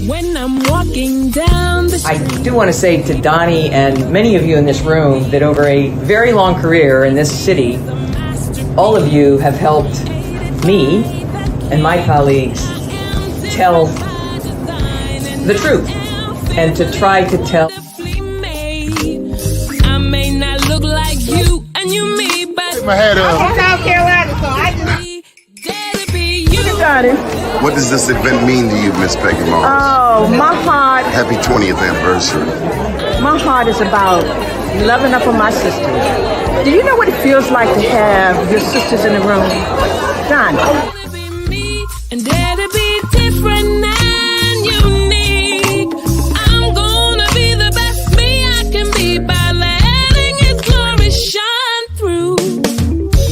When I'm walking down the street. I do want to say to Doni and many of you in this room that over a very long career in this city, all of you have helped me and my colleagues tell the truth and to try to tell. I may not look like you and you me, but my head up. I'm from South Carolina, so I just What does this event mean to you, Miss Peggy Moss? Oh, my heart. Happy 20th anniversary. My heart is about loving up on my sisters. Do you know what it feels like to have your sisters in the room? Done. and dare to be different and unique. I'm gonna be the best me I can be by letting His glory shine through.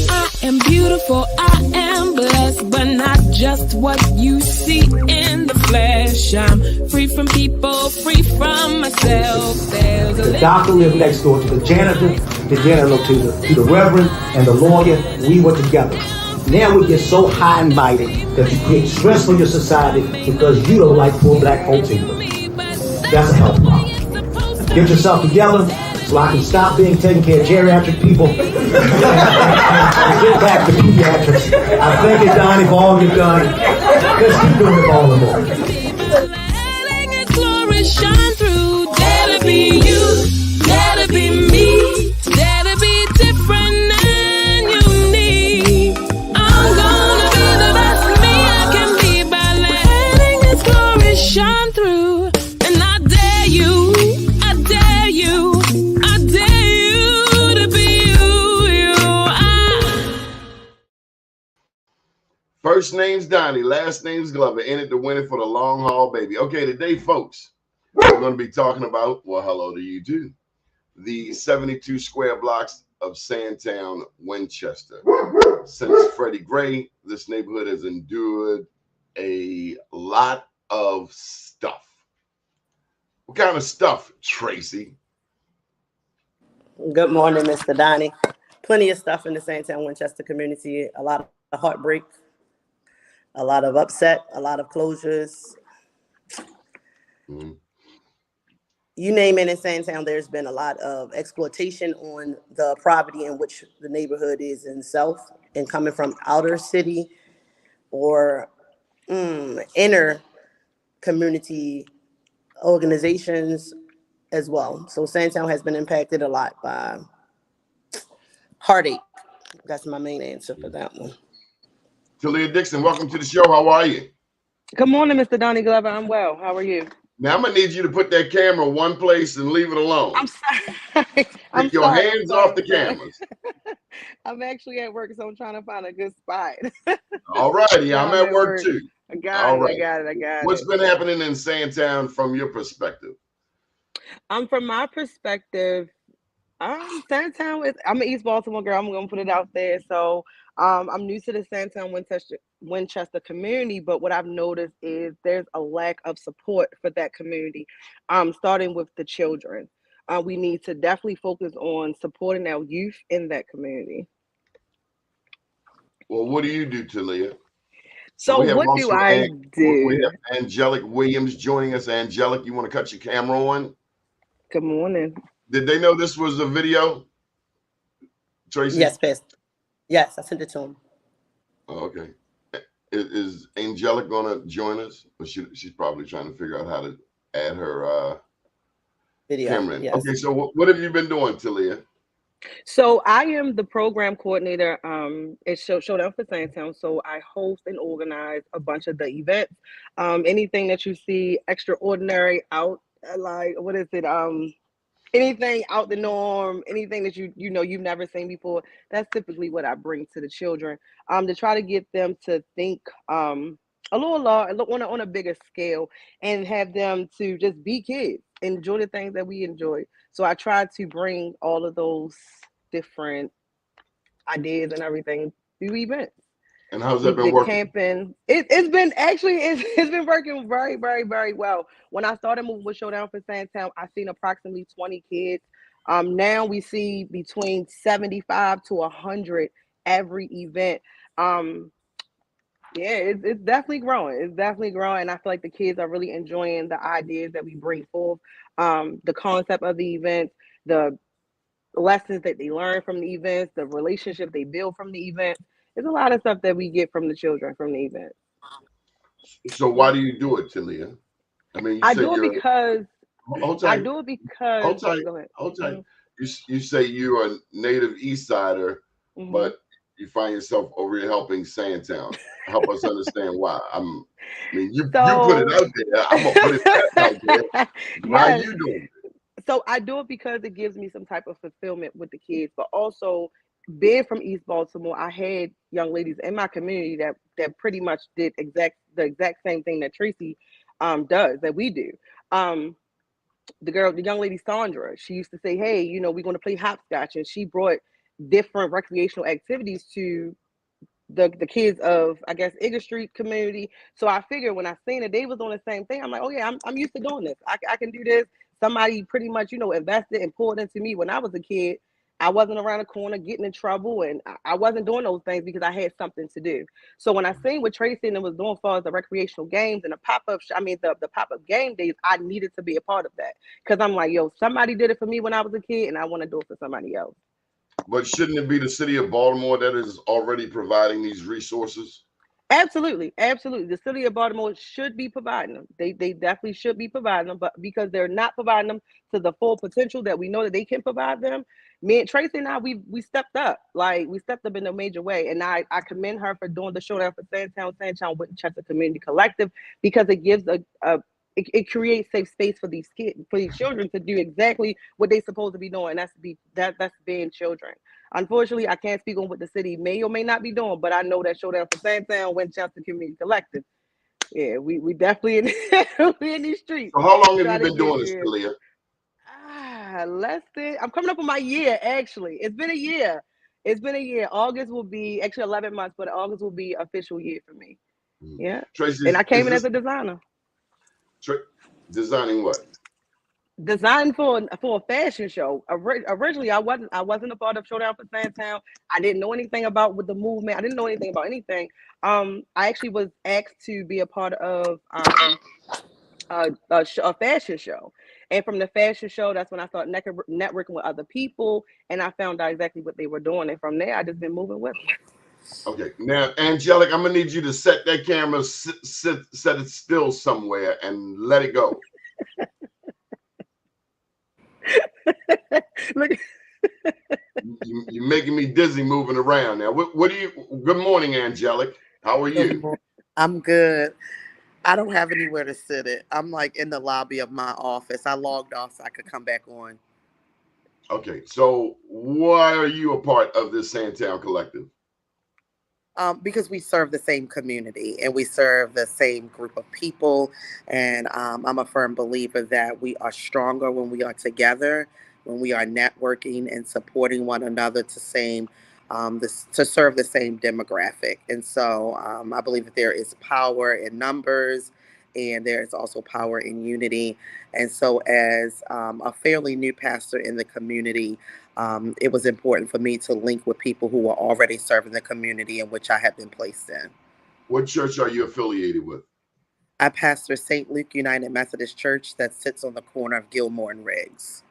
I am beautiful, I am blessed, but not just what you see in the flesh. I'm free from people, free from myself. The doctor lived next door to the janitor to the reverend and the lawyer. We were together. Now we get so high and mighty that you create stress for your society because you don't like poor black folks either. That's a health problem. Get yourself together so I can stop being taking care of geriatric people and get back to pediatrics. I thank you, Doni, for all you've done. Let's keep doing it all the more. Letting His glory shine through. Dare to be you, dare to be me, dare to be different and unique. I'm gonna be the best me I can be by letting His glory shine through. And I dare you, I dare you, I dare you to be you. First name's Doni, last name's Glover. In it to win it for the long haul, baby. Okay, today, folks, we're going to be talking about, well, hello to you too, the 72 square blocks of Sandtown-Winchester. Since Freddie Gray, this neighborhood has endured a lot of stuff. What kind of stuff, Tracy? Good morning, Mr. Doni. Plenty of stuff in the Sandtown-Winchester community. A lot of heartbreak, a lot of upset, a lot of closures. Mm-hmm. You name it in Sandtown, there's been a lot of exploitation on the property in which the neighborhood is in South, and coming from outer city or inner community organizations as well. So Sandtown has been impacted a lot by heartache. That's my main answer for that one. Talia Dixon, welcome to the show. How are you? Good morning, Mr. Doni Glover. I'm well. How are you? Now I'm gonna need you to put that camera one place and leave it alone. I'm sorry. Take your hands off the cameras. I'm actually at work, so I'm trying to find a good spot. All righty, I'm at work too. I got it. What's been happening in Sandtown from your perspective? From my perspective, Sandtown is. I'm an East Baltimore girl. I'm gonna put it out there. So I'm new to the Sandtown-Winchester community, but what I've noticed is there's a lack of support for that community, starting with the children. We need to definitely focus on supporting our youth in that community. Well, what do you do, Talia? So what do I do? We have Angelic Williams joining us. Angelic, you want to cut your camera on? Good morning. Did they know this was a video, Tracy? Yes, Pastor. Yes, I sent it to him. Oh, okay. Is Angelic going to join us? Or she's probably trying to figure out how to add her Video. camera in. Yes. Okay, so what have you been doing, Talia? So I am the program coordinator at Showdown for Sandtown. So I host and organize a bunch of the events. Anything that you see extraordinary, out, like, what is it? Anything out the norm, anything that you know you've never seen before, that's typically what I bring to the children, to try to get them to think a little large, on a bigger scale, and have them to just be kids, enjoy the things that we enjoy. So I try to bring all of those different ideas and everything through events. And how's that been working? Camping. It's been working very, very, very well. When I started moving with Showdown for Sandtown, I seen approximately 20 kids. Now we see between 75 to 100 every event. Yeah, it's definitely growing. It's definitely growing, and I feel like the kids are really enjoying the ideas that we bring forth, the concept of the events, the lessons that they learn from the events, the relationship they build from the events. There's a lot of stuff that we get from the children from the event. So why do you do it, Talia? I mean, you I say do it you're because hold I tight, do it because hold tight, go ahead. hold tight. Hmm. You say you're a native East Sider, Hmm. but you find yourself over here helping Sandtown. Help us understand why. I mean, you put it So out there. I'm gonna put it back out there. Why yes, you doing so I do it because it gives me some type of fulfillment with the kids, but also being from East Baltimore, I had young ladies in my community that pretty much did the exact same thing that Tracy does that we do. Um, the young lady Sandra, she used to say, "Hey, we're going to play hopscotch," and she brought different recreational activities to the kids of, I guess, Igger Street community. So I figured when I seen that they was on the same thing, I'm like, oh yeah, I'm used to doing this. I can do this. Somebody pretty much, invested and poured into me when I was a kid. I wasn't around the corner getting in trouble, and I wasn't doing those things because I had something to do. So when I seen what Tracy and them was doing for the recreational games and the pop-up, the pop-up game days, I needed to be a part of that because I'm like, yo, somebody did it for me when I was a kid, and I want to do it for somebody else. But shouldn't it be the city of Baltimore that is already providing these resources? Absolutely, absolutely. The city of Baltimore should be providing them. They definitely should be providing them, but because they're not providing them to the full potential that we know that they can provide them, me and Tracy and I we stepped up. Like we stepped up in a major way. And I commend her for doing the showdown for Sandtown-Winchester Community Collective because it gives it creates safe space for these kids, for these children to do exactly what they're supposed to be doing. And that's being children. Unfortunately, I can't speak on what the city may or may not be doing, but I know that showdown for Sandtown-Winchester Community Collective. Yeah, we definitely we in these streets So how long have you trying to been get doing this, here. Talia? Less than I'm coming up on my year actually. It's been a year. It's been a year. August will be actually 11 months, but August will be official year for me. Yeah, Tracy, and I is came in as this a designer. designing what? Designed for a fashion show. Originally, I wasn't a part of Showdown for Sandtown. I didn't know anything about with the movement. I didn't know anything about anything. I actually was asked to be a part of a fashion show, and from the fashion show, that's when I started networking with other people, and I found out exactly what they were doing, and from there, I just been moving with them. Okay, now Angelic, I'm gonna need you to set that camera, set it still somewhere, and let it go. Look, You're making me dizzy moving around now. What do you? Good morning, Angelic. How are Good you? morning. I'm good. I don't have anywhere to sit it. I'm like in the lobby of my office. I logged off so I could come back on. Okay, so why are you a part of this Sandtown Collective? Because we serve the same community and we serve the same group of people. And I'm a firm believer that we are stronger when we are together, when we are networking and supporting one another to serve the same demographic. And so I believe that there is power in numbers and there is also power in unity. And so, as a fairly new pastor in the community, it was important for me to link with people who were already serving the community in which I had been placed in. What church are you affiliated with? I pastor St. Luke United Methodist Church that sits on the corner of Gilmore and Riggs.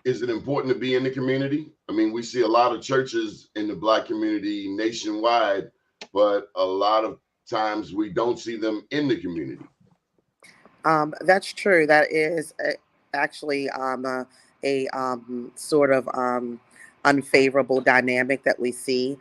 Is it important to be in the community? I mean, we see a lot of churches in the Black community nationwide, but a lot of times we don't see them in the community. That's true. That is actually a sort of unfavorable dynamic that we see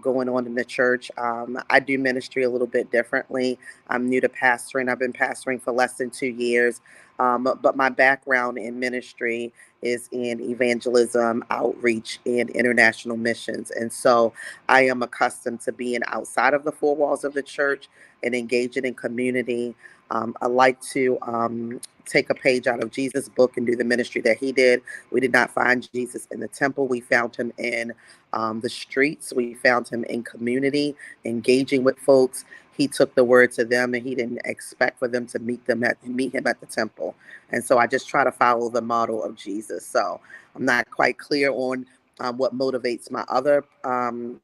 going on in the church. I do ministry a little bit differently. I'm new to pastoring. I've been pastoring for less than 2 years. But my background in ministry is in evangelism, outreach, and international missions. And so I am accustomed to being outside of the four walls of the church and engaging in community. I like to take a page out of Jesus' book and do the ministry that he did. We did not find Jesus in the temple. We found him in the streets. We found him in community, engaging with folks. He took the word to them, and he didn't expect for them to meet him at the temple. And so I just try to follow the model of Jesus. So I'm not quite clear on what motivates my other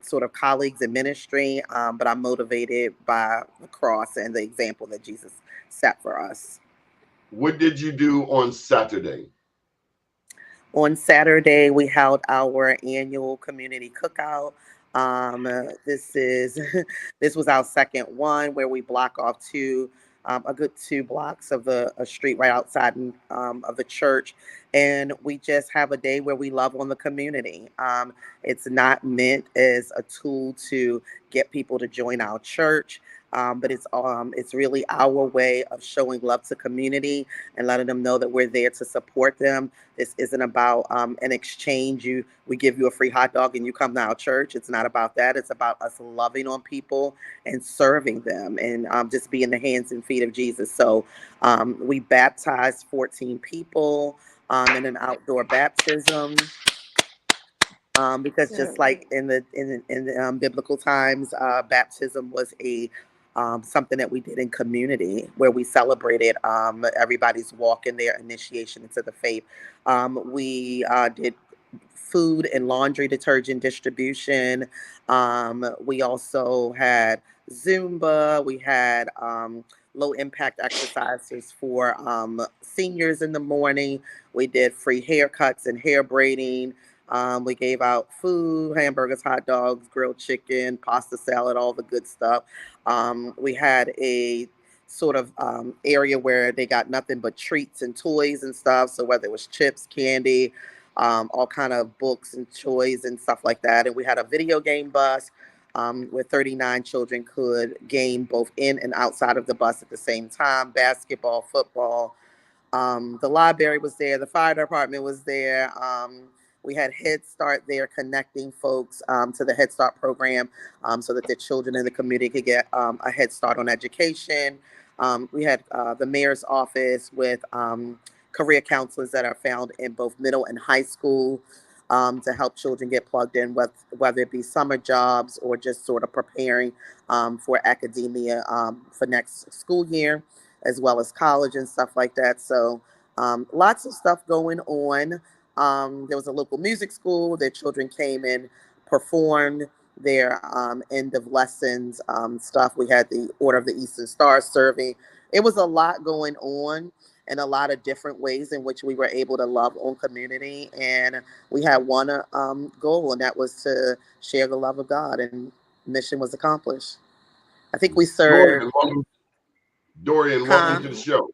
sort of colleagues in ministry, but I'm motivated by the cross and the example that Jesus set for us. What did you do on Saturday? On Saturday, we held our annual community cookout. This is this was our second one where we block off a good 2 blocks of a street right outside of the church, and we just have a day where we love on the community. It's not meant as a tool to get people to join our church. But it's really our way of showing love to community and letting them know that we're there to support them. This isn't about an exchange. We give you a free hot dog and you come to our church. It's not about that. It's about us loving on people and serving them and just being the hands and feet of Jesus. So we baptized 14 people in an outdoor baptism. Because just like in the biblical times, baptism was a something that we did in community where we celebrated everybody's walk in their initiation into the faith. We did food and laundry detergent distribution. We also had Zumba. We had low impact exercises for seniors in the morning. We did free haircuts and hair braiding. We gave out food, hamburgers, hot dogs, grilled chicken, pasta salad, all the good stuff. We had a sort of area where they got nothing but treats and toys and stuff. So whether it was chips, candy, all kind of books and toys and stuff like that. And we had a video game bus where 39 children could game both in and outside of the bus at the same time, basketball, football. The library was there. The fire department was there. We had Head Start there connecting folks to the Head Start program so that the children in the community could get a head start on education. We had the mayor's office with career counselors that are found in both middle and high school to help children get plugged in, whether it be summer jobs or just sort of preparing for academia for next school year, as well as college and stuff like that. So lots of stuff going on. There was a local music school. Their children came and performed their end of lessons stuff. We had the Order of the Eastern Star serving. It was a lot going on and a lot of different ways in which we were able to love on community. And we had one goal, and that was to share the love of God, and mission was accomplished. I think we served. Dorian, welcome to the show.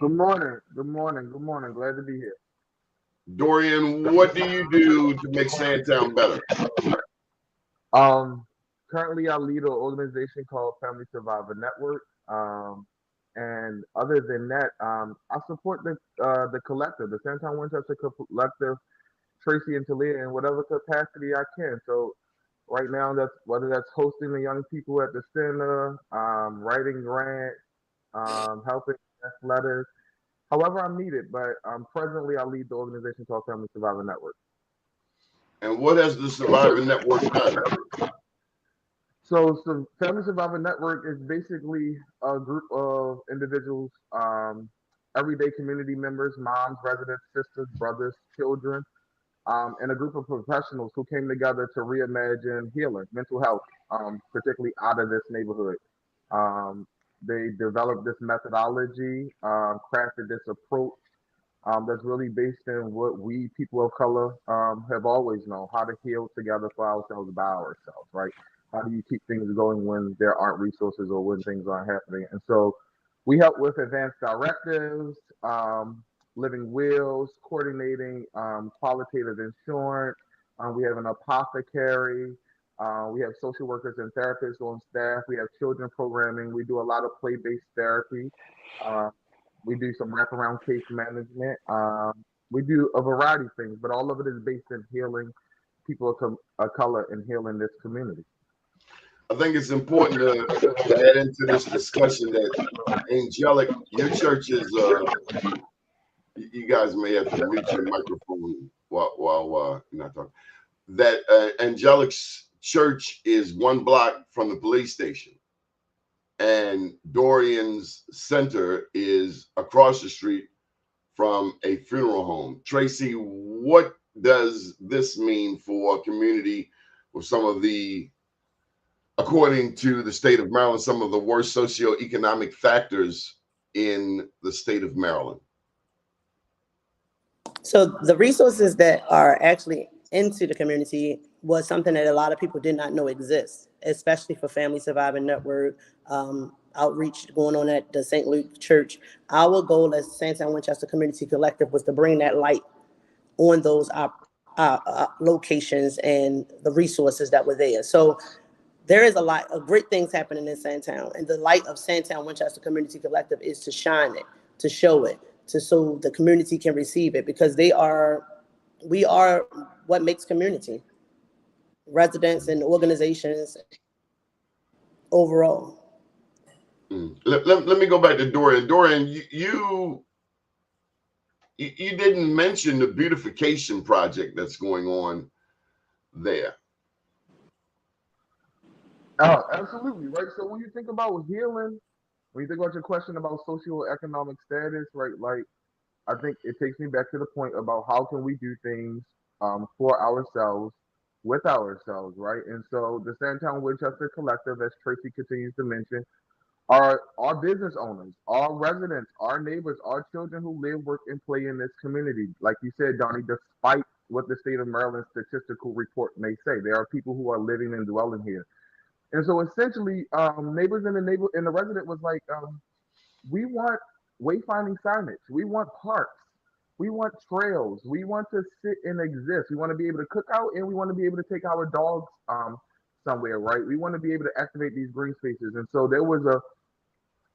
Good morning. Good morning. Good morning. Glad to be here. Dorian, what do you do to make Sandtown better? Currently I lead an organization called Family Survivor Network. And other than that, I support the collective, the Sandtown-Winchester collective, Tracy and Talia, in whatever capacity I can. So right now, that's whether that's hosting the young people at the center, writing grants, helping letters, however I'm needed. But presently, I lead the organization called Family Survivor Network. And what has the Survivor Network done? So Family Survivor Network is basically a group of individuals, everyday community members, moms, residents, sisters, brothers, children, and a group of professionals who came together to reimagine healing, mental health, particularly out of this neighborhood. They developed this methodology, crafted this approach that's really based in what we people of color have always known, how to heal together for ourselves by ourselves, right? How do you keep things going when there aren't resources or when things aren't happening? And so we help with advanced directives, living wills, coordinating qualitative insurance. We have an apothecary. We have social workers and therapists on staff. We have children programming. We do a lot of play-based therapy. We do some wraparound case management. We do a variety of things, but all of it is based in healing people of color and healing this community. I think it's important to add into this discussion that Angelic, your church is, you guys may have to mute your microphone while you're not talking. That Angelic's church is 1 block from the police station, and Dorian's center is across the street from a funeral home. Tracy, what does this mean for a community with some of the, according to the state of Maryland, some of the worst socioeconomic factors in the state of Maryland? So the resources that are actually into the community was something that a lot of people did not know exists, especially for Family Survivor Network, outreach going on at the St. Luke Church. Our goal as Sandtown-Winchester Community Collective was to bring that light on those locations and the resources that were there. So there is a lot of great things happening in Sandtown, and the light of Sandtown-Winchester Community Collective is to shine it, to show it, so the community can receive it, because we are what makes community, residents and organizations overall. Let me go back to Dorian. Dorian, you didn't mention the beautification project that's going on there. Oh, absolutely, right? So when you think about healing, when you think about your question about socioeconomic status, right, like, I think it takes me back to the point about how can we do things for ourselves, with ourselves, right? And so the Sandtown Winchester Collective, as Tracy continues to mention, are our business owners, our residents, our neighbors, our children who live, work, and play in this community. Like you said, Donnie, despite what the state of Maryland statistical report may say, there are people who are living and dwelling here. And so essentially, neighbors in the resident was like, we want wayfinding signage. We want parks. We want trails. We want to sit and exist. We want to be able to cook out, and we want to be able to take our dogs somewhere, right? We want to be able to activate these green spaces. And so there was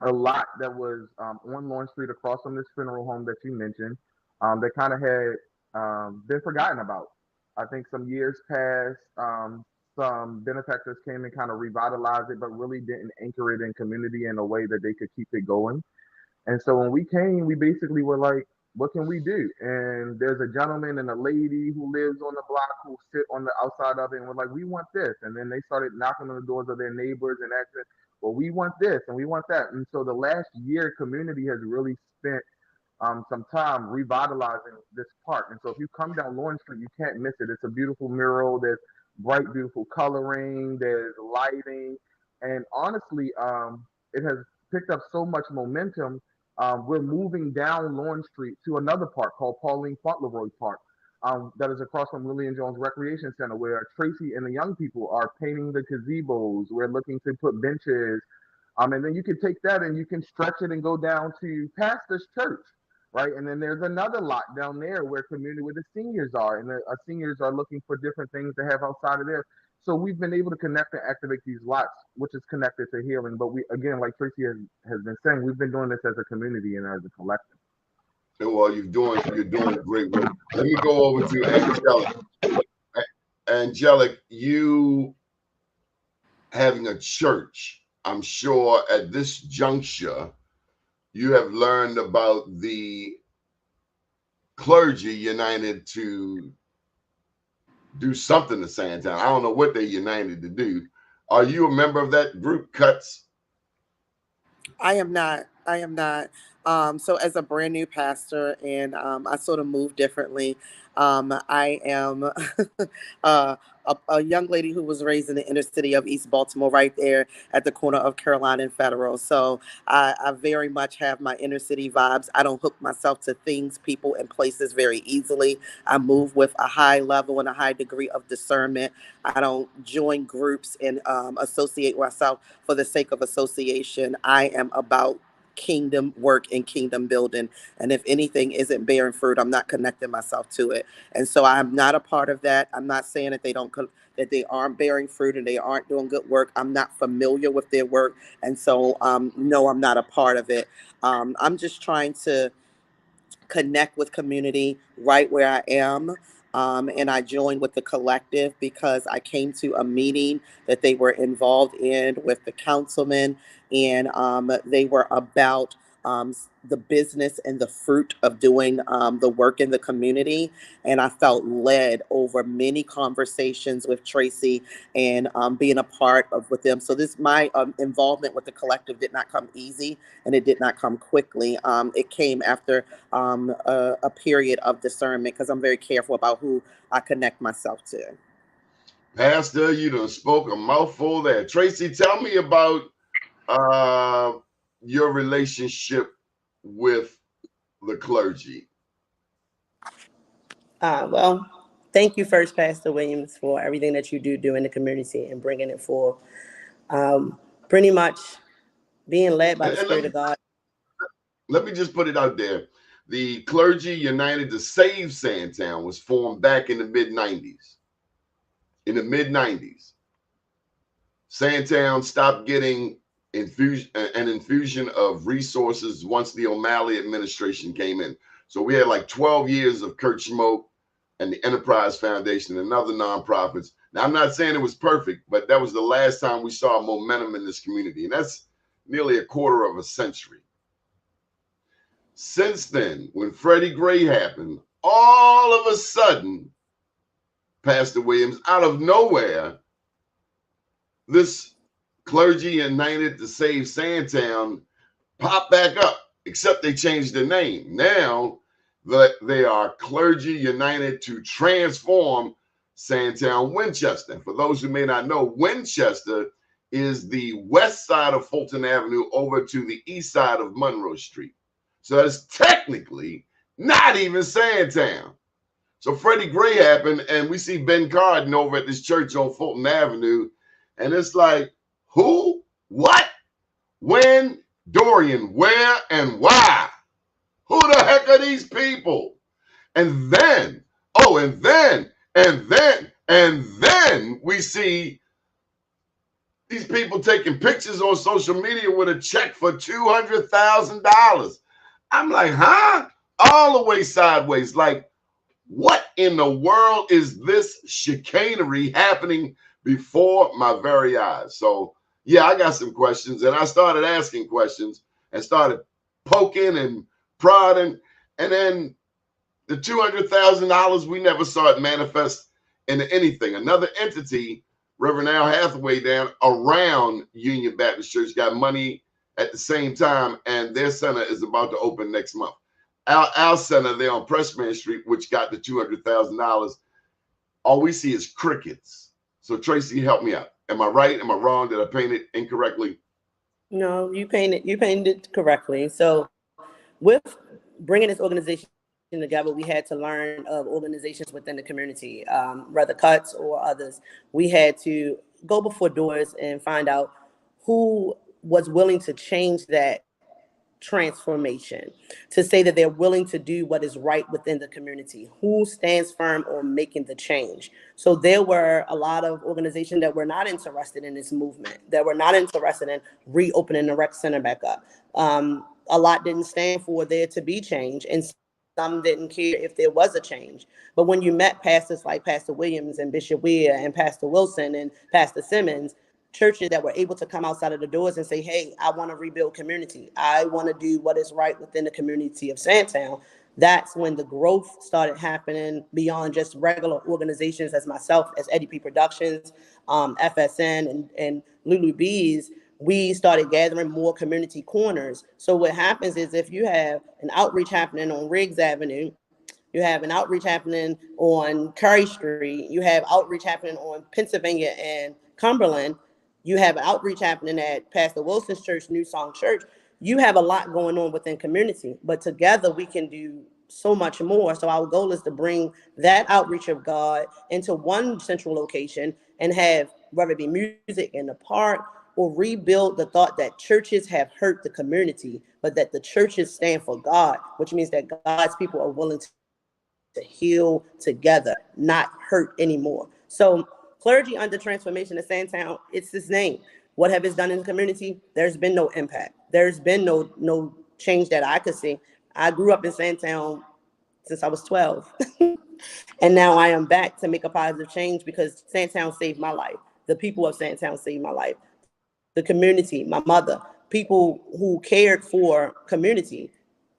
a lot that was on Lawn Street across from this funeral home that you mentioned that kind of had been forgotten about. I think some years past, some benefactors came and kind of revitalized it, but really didn't anchor it in community in a way that they could keep it going. And so when we came, we basically were like, what can we do? And there's a gentleman and a lady who lives on the block who sit on the outside of it, and we're like, we want this. And then they started knocking on the doors of their neighbors and asking, well, we want this and we want that. And so the last year, community has really spent some time revitalizing this park. And so if you come down Lawn Street, you can't miss it. It's a beautiful mural. There's bright, beautiful coloring. There's lighting. And honestly, it has picked up so much momentum. We're moving down Lawn Street to another park called Pauline Fauntleroy Park. That is across from Lillian Jones Recreation Center, where Tracy and the young people are painting the gazebos. We're looking to put benches. And then you can take that and you can stretch it and go down to Pastor's Church, right? And then there's another lot down there where the seniors are, and the seniors are looking for different things to have outside of there. So we've been able to connect and activate these lots, which is connected to healing. But we, again, like Tracy has been saying, we've been doing this as a community and as a collective. Well, you're doing great work. Let me go over to Angelic. Angelic, you having a church, I'm sure at this juncture, you have learned about the clergy united to do something to Sandtown. I don't know what they united to do. Are you a member of that group, Cuts? I am not. So as a brand new pastor, and I sort of move differently. I am a young lady who was raised in the inner city of East Baltimore, right there at the corner of Carolina and Federal. So I very much have my inner city vibes. I don't hook myself to things, people, and places very easily. I move with a high level and a high degree of discernment. I don't join groups and associate myself for the sake of association. I am about kingdom work and kingdom building. And if anything isn't bearing fruit, I'm not connecting myself to it. And so I'm not a part of that. I'm not saying that that they aren't bearing fruit and they aren't doing good work. I'm not familiar with their work. And so, no, I'm not a part of it. I'm just trying to connect with community right where I am. And I joined with the collective because I came to a meeting that they were involved in with the councilman, and they were about the business and the fruit of doing the work in the community. And I felt led over many conversations with Tracy and being a part of with them. So my involvement with the collective did not come easy, and it did not come quickly. It came after a period of discernment, because I'm very careful about who I connect myself to. Pastor, you done spoke a mouthful there. Tracy, tell me about your relationship with the clergy. Well, thank you first, Pastor Williams, for everything that you do in the community and bringing it forth. Pretty much being led by the Spirit of God. Let me just put it out there. The Clergy United to Save Sandtown was formed back in the mid-90s. In the mid-90s, Sandtown stopped getting an infusion of resources once the O'Malley administration came in. So we had like 12 years of Kurt Schmoke and the Enterprise Foundation and other nonprofits. Now, I'm not saying it was perfect, but that was the last time we saw momentum in this community. And that's nearly a quarter of a century. Since then, when Freddie Gray happened, all of a sudden, Pastor Williams, out of nowhere, this Clergy United to Save Sandtown popped back up, except they changed the name. Now they are Clergy United to Transform Sandtown-Winchester. And for those who may not know, Winchester is the west side of Fulton Avenue over to the east side of Monroe Street. So that's technically not even Sandtown. So Freddie Gray happened, and we see Ben Cardin over at this church on Fulton Avenue, and it's like, who, what, when, Dorian, where, and why? Who the heck are these people? And then, and then we see these people taking pictures on social media with a check for $200,000. I'm like, huh? All the way sideways. Like, what in the world is this chicanery happening before my very eyes? So, yeah, I got some questions, and I started asking questions and started poking and prodding. And then the $200,000, we never saw it manifest into anything. Another entity, Reverend Al Hathaway down around Union Baptist Church, got money at the same time, and their center is about to open next month. Our center there on Pressman Street, which got the $200,000, all we see is crickets. So Tracy, help me out. Am I right? Am I wrong? Did I paint it incorrectly? No, you painted it correctly. So with bringing this organization together, we had to learn of organizations within the community, whether cuts or others. We had to go before doors and find out who was willing to change that transformation, to say that they're willing to do what is right within the community, who stands firm on making the change. So there were a lot of organizations that were not interested in this movement, that were not interested in reopening the rec center back up. A lot didn't stand for there to be change, and some didn't care if there was a change. But when you met pastors like Pastor Williams and Bishop Weir and Pastor Wilson and Pastor Simmons, churches that were able to come outside of the doors and say, hey, I want to rebuild community. I want to do what is right within the community of Sandtown. That's when the growth started happening beyond just regular organizations as myself, as Eddie P Productions, FSN, and Lulu Bees. We started gathering more community corners. So what happens is if you have an outreach happening on Riggs Avenue, you have an outreach happening on Curry Street, you have outreach happening on Pennsylvania and Cumberland, you have an outreach happening at Pastor Wilson's church, New Song Church. You have a lot going on within community, but together we can do so much more. So our goal is to bring that outreach of God into one central location and have, whether it be music in the park, or rebuild the thought that churches have hurt the community, but that the churches stand for God, which means that God's people are willing to heal together, not hurt anymore. So Clergy under Transformation of Sandtown, it's his name. What have it done in the community? There's been no impact. There's been no change that I could see. I grew up in Sandtown since I was 12. And now I am back to make a positive change because Sandtown saved my life. The people of Sandtown saved my life. The community, my mother, people who cared for community.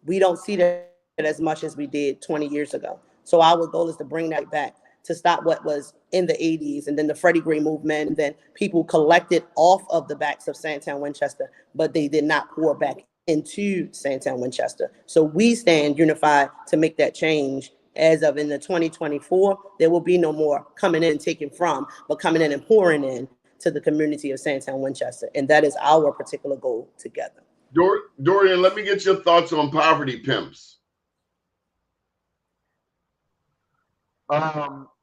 We don't see that as much as we did 20 years ago. So our goal is to bring that back, to stop what was in the 80s and then the Freddie Gray movement. And then people collected off of the backs of Sandtown-Winchester, but they did not pour back into Sandtown-Winchester. So we stand unified to make that change. As of in the 2024, there will be no more coming in and taking from, but coming in and pouring in to the community of Sandtown-Winchester. And that is our particular goal together. Dorian, let me get your thoughts on poverty pimps.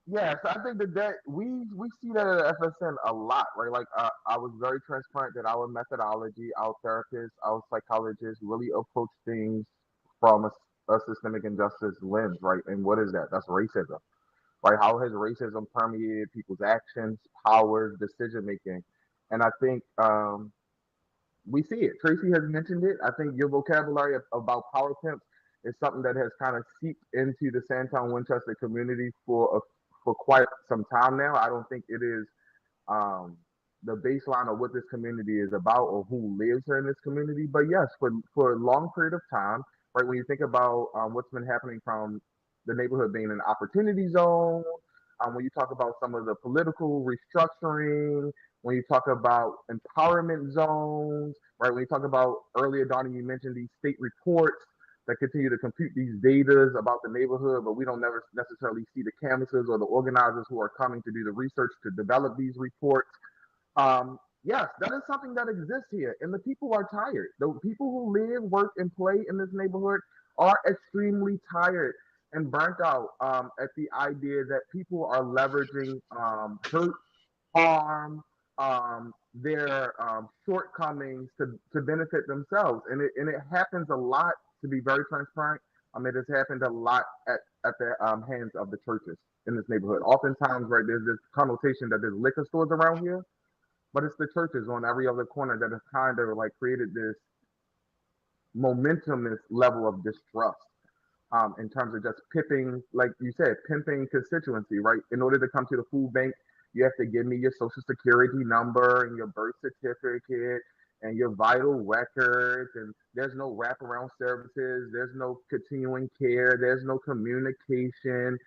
Yeah, so I think that we see that at FSN a lot, right? Like I was very transparent that our methodology, our therapists, our psychologists really approach things from a systemic injustice lens, right? And what is that? That's racism, right? How has racism permeated people's actions, powers, decision making? And I think we see it. Tracy has mentioned it. I think your vocabulary about power pimps is something that has kind of seeped into the Sandtown-Winchester community for quite some time now. I don't think it is the baseline of what this community is about or who lives here in this community. But yes, for a long period of time, right, when you think about what's been happening from the neighborhood being an opportunity zone, when you talk about some of the political restructuring, when you talk about empowerment zones, right, when you talk about earlier, Doni, you mentioned these state reports that continue to compute these data about the neighborhood, but we don't never necessarily see the canvassers or the organizers who are coming to do the research to develop these reports. Yes, that is something that exists here, and the people are tired. The people who live, work, and play in this neighborhood are extremely tired and burnt out at the idea that people are leveraging hurt, harm, their shortcomings to benefit themselves, and it happens a lot. To be very transparent, it has happened a lot at the hands of the churches in this neighborhood. Oftentimes, right, there's this connotation that there's liquor stores around here, but it's the churches on every other corner that has kind of like created this momentum, this level of distrust in terms of just pimping, like you said, pimping constituency, right? In order to come to the food bank, you have to give me your social security number and your birth certificate and your vital records, and there's no wraparound services, there's no continuing care, there's no communication.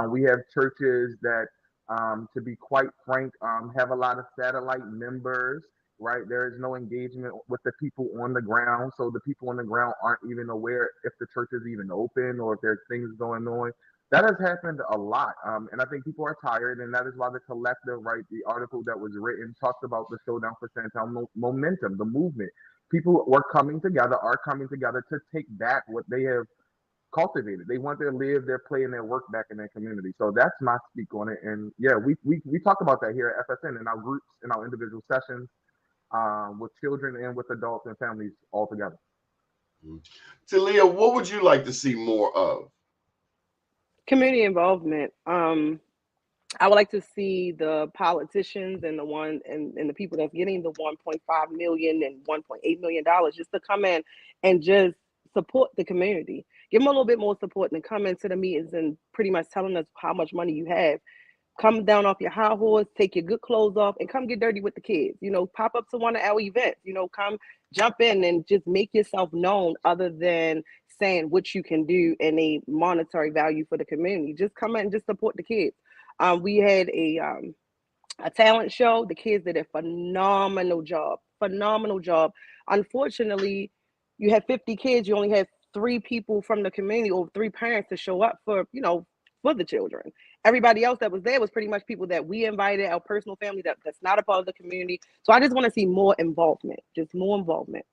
We have churches that, to be quite frank, have a lot of satellite members, right? There is no engagement with the people on the ground, so the people on the ground aren't even aware if the church is even open or if there's things going on. That has happened a lot, and I think people are tired, and that is why the collective, right, the article that was written talked about the Showdown for Sandtown momentum, the movement. People are coming together to take back what they have cultivated. They want to live their play and their work back in their community. So that's my speak on it. And yeah, we talk about that here at FSN in our groups, in our individual sessions, with children and with adults and families all together. Talia, what would you like to see more of? Community involvement. I would like to see the politicians and the people that's getting the 1.5 million and 1.8 million dollars just to come in and just support the community. Give them a little bit more support and come into the meetings and pretty much telling us how much money you have. Come down off your high horse, take your good clothes off, and come get dirty with the kids. Pop up to one of our events. Come jump in and just make yourself known other than saying what you can do and a monetary value for the community. Just come in and just support the kids. We had a talent show. The kids did a phenomenal job. Unfortunately, you had 50 kids. You only had 3 people from the community or 3 parents to show up for the children. Everybody else that was there was pretty much people that we invited, our personal family that's not a part of the community. So I just want to see more involvement, just more involvement.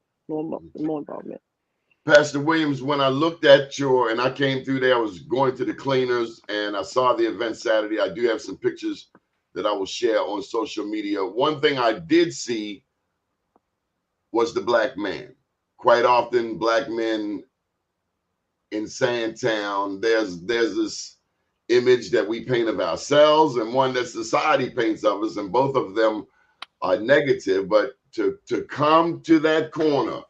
Pastor Williams, when I looked at and I came through there, I was going to the cleaners and I saw the event Saturday. I do have some pictures that I will share on social media. One thing I did see was the black man. Quite often, black men in Sandtown, there's this image that we paint of ourselves and one that society paints of us, and both of them are negative. But to come to that corner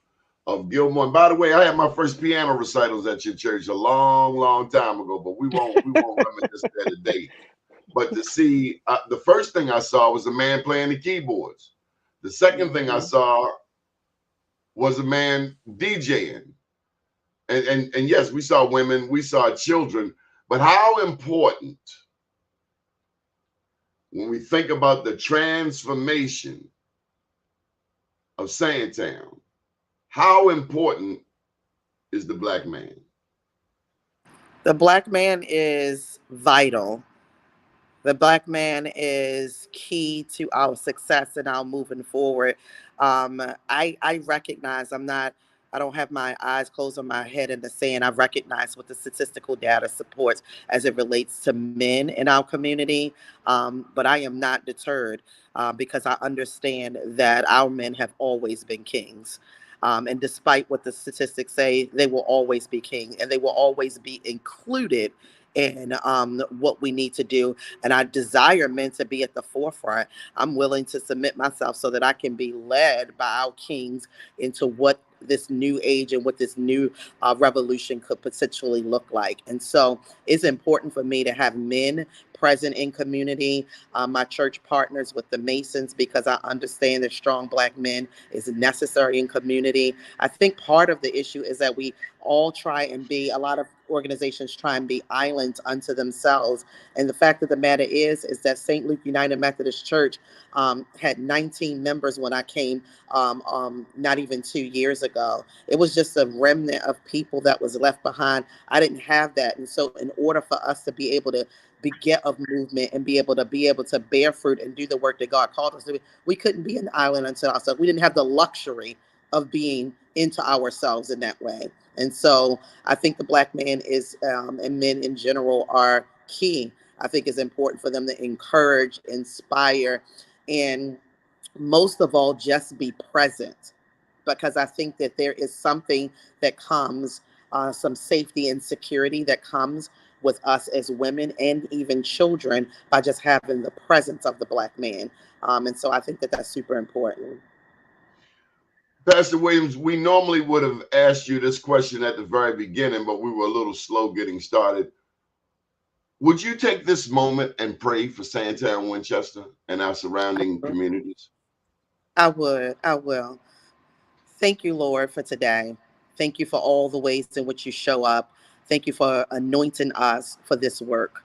of Gilmore, and by the way, I had my first piano recitals at your church a long time ago, but we won't reminisce that today. But to see, the first thing I saw was a man playing the keyboards. The second thing I saw was a man DJing. And yes, we saw women, we saw children, but how important when we think about the transformation of Sandtown, how important is the black man? The black man is vital. The black man is key to our success and our moving forward. I recognize I don't have my eyes closed on my head in the sand. I recognize what the statistical data supports as it relates to men in our community. But I am not deterred because I understand that our men have always been kings. And despite what the statistics say, they will always be king and they will always be included in what we need to do. And I desire men to be at the forefront. I'm willing to submit myself so that I can be led by our kings into what this new age and what this new revolution could potentially look like. And so it's important for me to have men present in community. My church partners with the Masons because I understand that strong black men is necessary in community. I think part of the issue is that we all try and be, a lot of organizations try and be islands unto themselves. And the fact of the matter is that St. Luke United Methodist Church had 19 members when I came not even 2 years ago. It was just a remnant of people that was left behind. I didn't have that. And so in order for us to be able to beget of movement and be able to bear fruit and do the work that God called us to do, we couldn't be an island unto ourselves. We didn't have the luxury of being into ourselves in that way. And so I think the black man is, and men in general are key. I think it's important for them to encourage, inspire, and most of all, just be present. Because I think that there is something that comes, some safety and security that comes with us as women and even children by just having the presence of the black man. And so I think that that's super important. Pastor Williams, we normally would have asked you this question at the very beginning, but we were a little slow getting started. Would you take this moment and pray for Sandtown-Winchester and our surrounding communities? I would. I will. Thank you, Lord, for today. Thank you for all the ways in which you show up. Thank you for anointing us for this work.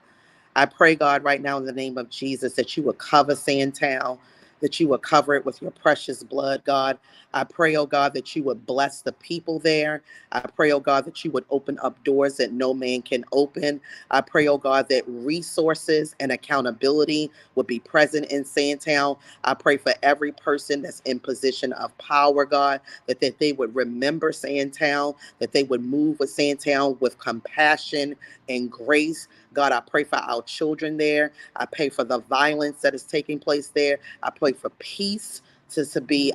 I pray, God, right now in the name of Jesus, that you would cover Sandtown, that you would cover it with your precious blood, God. I pray, oh God, that you would bless the people there. I pray, oh God, that you would open up doors that no man can open. I pray, oh God, that resources and accountability would be present in Sandtown. I pray for every person that's in position of power, God, that they would remember Sandtown, that they would move with Sandtown with compassion and grace. God, I pray for our children there. I pray for the violence that is taking place there. I pray for peace to be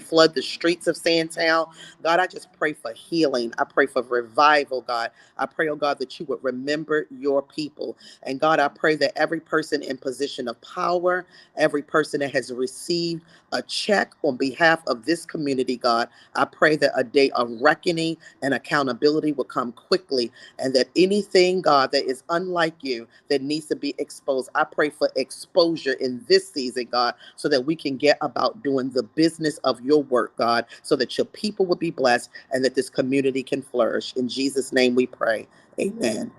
flood the streets of Sandtown. God, I just pray for healing. I pray for revival, God. I pray, oh God, that you would remember your people. And God, I pray that every person in position of power, every person that has received a check on behalf of this community, God, I pray that a day of reckoning and accountability will come quickly, and that anything, God, that is unlike you that needs to be exposed, I pray for exposure in this season, God, so that we can get about doing the business of your work, God, so that your people will be blessed and that this community can flourish. In Jesus' name we pray. Amen.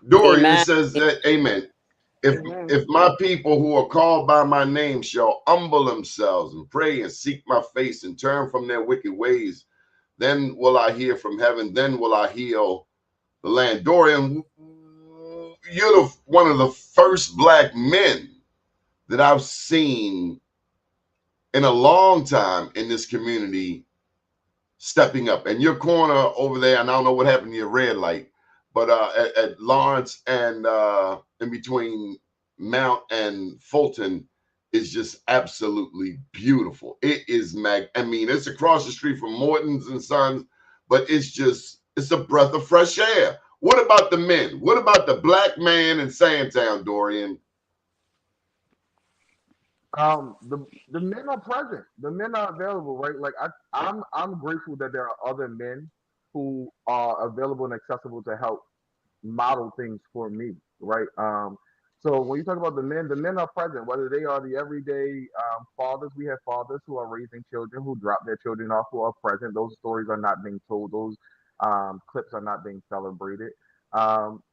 Dorian Amen. says that, amen. Amen. If my people who are called by my name shall humble themselves and pray and seek my face and turn from their wicked ways, then will I hear from heaven, then will I heal the land. Dorian, you're one of the first black men that I've seen in a long time in this community stepping up. And your corner over there, and I don't know what happened to your red light, but at Lawrence and in between Mount and Fulton is just absolutely beautiful. It is I mean, it's across the street from Morton's and Sons, but it's a breath of fresh air. What about the men? What about the black man in Sandtown, Dorian? The men are present. The men are available, right? Like I'm grateful that there are other men who are available and accessible to help model things for me, right? So when you talk about the men are present, whether they are the everyday fathers. We have fathers who are raising children who drop their children off who are present. Those stories are not being told. Those clips are not being celebrated.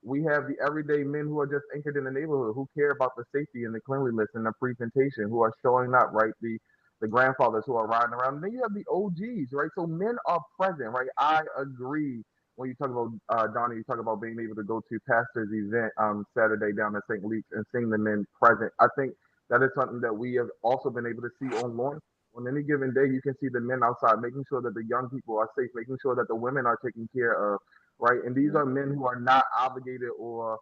We have the everyday men who are just anchored in the neighborhood, who care about the safety and the cleanliness and the presentation, who are showing up, right? The grandfathers who are riding around. And then you have the OGs, right? So men are present, right? I agree when you talk about Donnie, you talk about being able to go to pastor's event Saturday down in St. Luke's and seeing the men present. I think that is something that we have also been able to see on lawn. On any given day, you can see the men outside, making sure that the young people are safe, making sure that the women are taken care of, right? And these are men who are not obligated or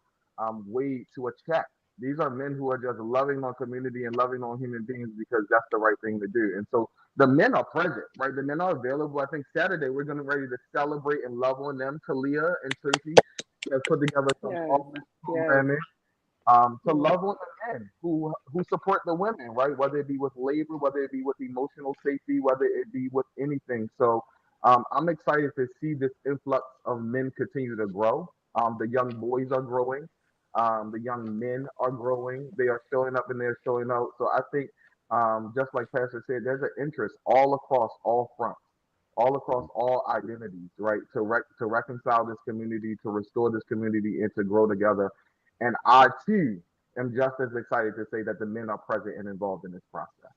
weighed to a check. These are men who are just loving on community and loving on human beings because that's the right thing to do. And so the men are present, right? The men are available. I think Saturday we're going to ready to celebrate and love on them. Kalia and Tracy have put together some Yes, awesome yes. programming to love on the men who support the women, right? Whether it be with labor, whether it be with emotional safety, whether it be with anything. So I'm excited to see this influx of men continue to grow. The young boys are growing. The young men are growing. They are showing up and they're showing out. So I think, just like Pastor said, there's an interest all across all fronts, all across all identities, right? To reconcile this community, to restore this community, and to grow together. And I too am just as excited to say that the men are present and involved in this process.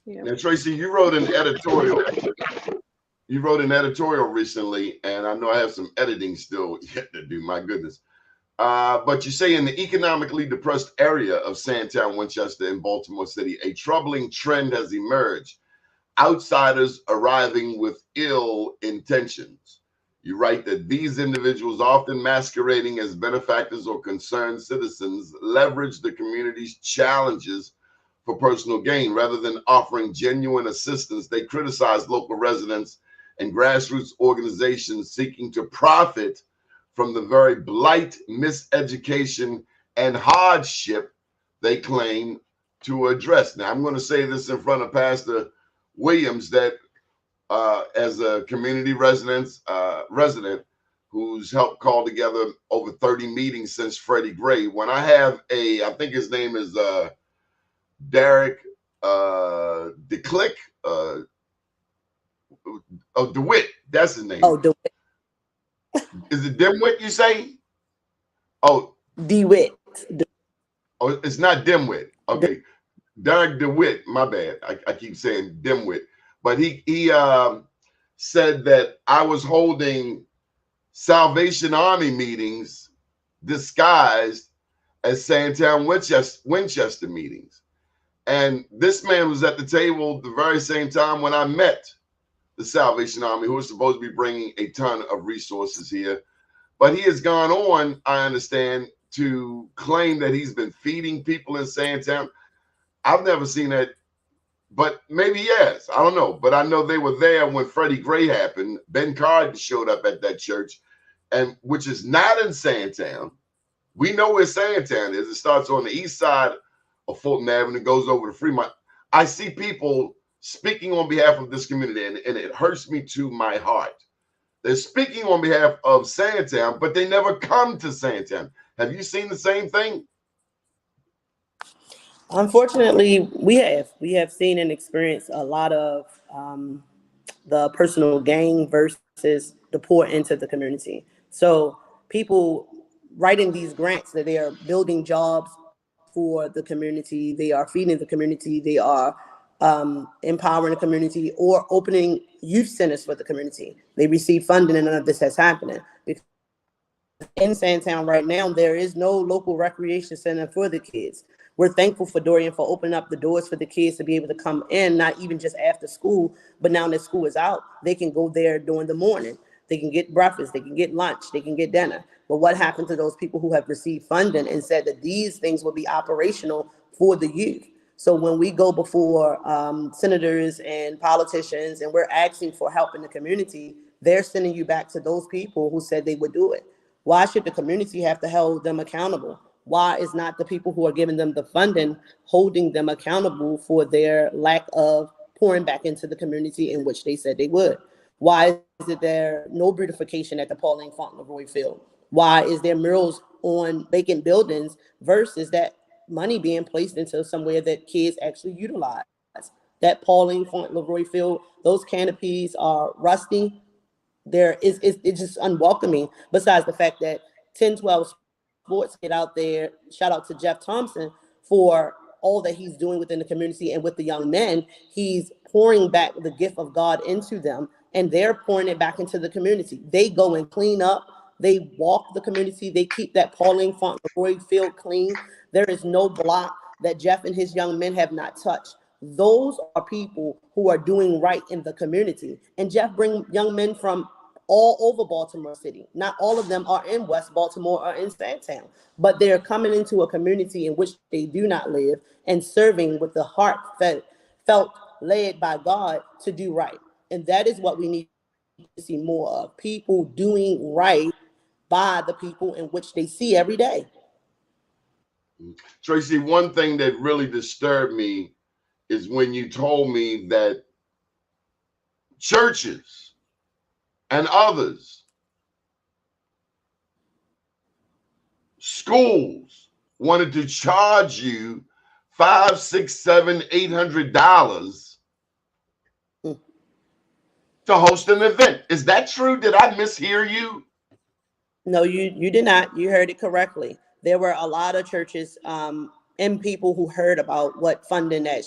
Yep. Now, Tracy, you wrote an editorial. You wrote an editorial recently, and I know I have some editing still yet to do. My goodness. But you say in the economically depressed area of Sandtown-Winchester in Baltimore City, a troubling trend has emerged. Outsiders arriving with ill intentions. You write that these individuals, often masquerading as benefactors or concerned citizens, leverage the community's challenges for personal gain. Rather than offering genuine assistance, they criticize local residents and grassroots organizations seeking to profit from the very blight, miseducation, and hardship they claim to address. Now, I'm going to say this in front of Pastor Williams, that as a community resident who's helped call together over 30 meetings since Freddie Gray, when I have I think his name is Derek DeClick, DeWitt, that's his name. Oh, DeWitt. Is it Dimwit you say? Oh, DeWitt. Oh, it's not Dimwit. Okay, Derek DeWitt. My bad. I keep saying Dimwit, but he said that I was holding Salvation Army meetings disguised as Sandtown-Winchester meetings, and this man was at the table the very same time when I met the Salvation Army, who was supposed to be bringing a ton of resources here. But he has gone on, I understand, to claim that he's been feeding people in Sandtown. I've never seen that, but maybe yes. I don't know. But I know they were there when Freddie Gray happened. Ben Card showed up at that church, and which is not in Sandtown. We know where Sandtown is. It starts on the east side of Fulton Avenue, goes over to Fremont. I see people speaking on behalf of this community, and it hurts me to my heart. They're speaking on behalf of Sandtown, but they never come to Sandtown. Have you seen the same thing? Unfortunately, we have seen and experienced a lot of the personal gain versus the pour into the community. So people writing these grants that they are building jobs for the community, they are feeding the community, they are empowering the community, or opening youth centers for the community. They receive funding, and none of this has happened. Because in Sandtown right now, there is no local recreation center for the kids. We're thankful for Dorian for opening up the doors for the kids to be able to come in, not even just after school, but now that school is out, they can go there during the morning. They can get breakfast, they can get lunch, they can get dinner. But what happened to those people who have received funding and said that these things will be operational for the youth? So when we go before senators and politicians and we're asking for help in the community, they're sending you back to those people who said they would do it. Why should the community have to hold them accountable? Why is not the people who are giving them the funding holding them accountable for their lack of pouring back into the community in which they said they would? Why is it there no beautification at the Pauline Fauntleroy Field? Why is there murals on vacant buildings versus that money being placed into somewhere that kids actually utilize. That Pauline Font Leroy Field, those canopies are rusty. It's just unwelcoming. Besides the fact that 10-12 sports get out there. Shout out to Jeff Thompson for all that he's doing within the community and with the young men. He's pouring back the gift of God into them, and they're pouring it back into the community. They go and clean up. They walk the community. They keep that Pauline Font Leroy Field clean. There is no block that Jeff and his young men have not touched. Those are people who are doing right in the community. And Jeff brings young men from all over Baltimore City. Not all of them are in West Baltimore or in Sandtown, but they're coming into a community in which they do not live and serving with the heart felt led by God to do right. And that is what we need to see more of, people doing right by the people in which they see every day. Tracy, one thing that really disturbed me is when you told me that churches and others, schools, wanted to charge you $500, $600, $700, $800 to host an event. Is that true? Did I mishear you? No, you did not. You heard it correctly. There were a lot of churches and people who heard about what funding that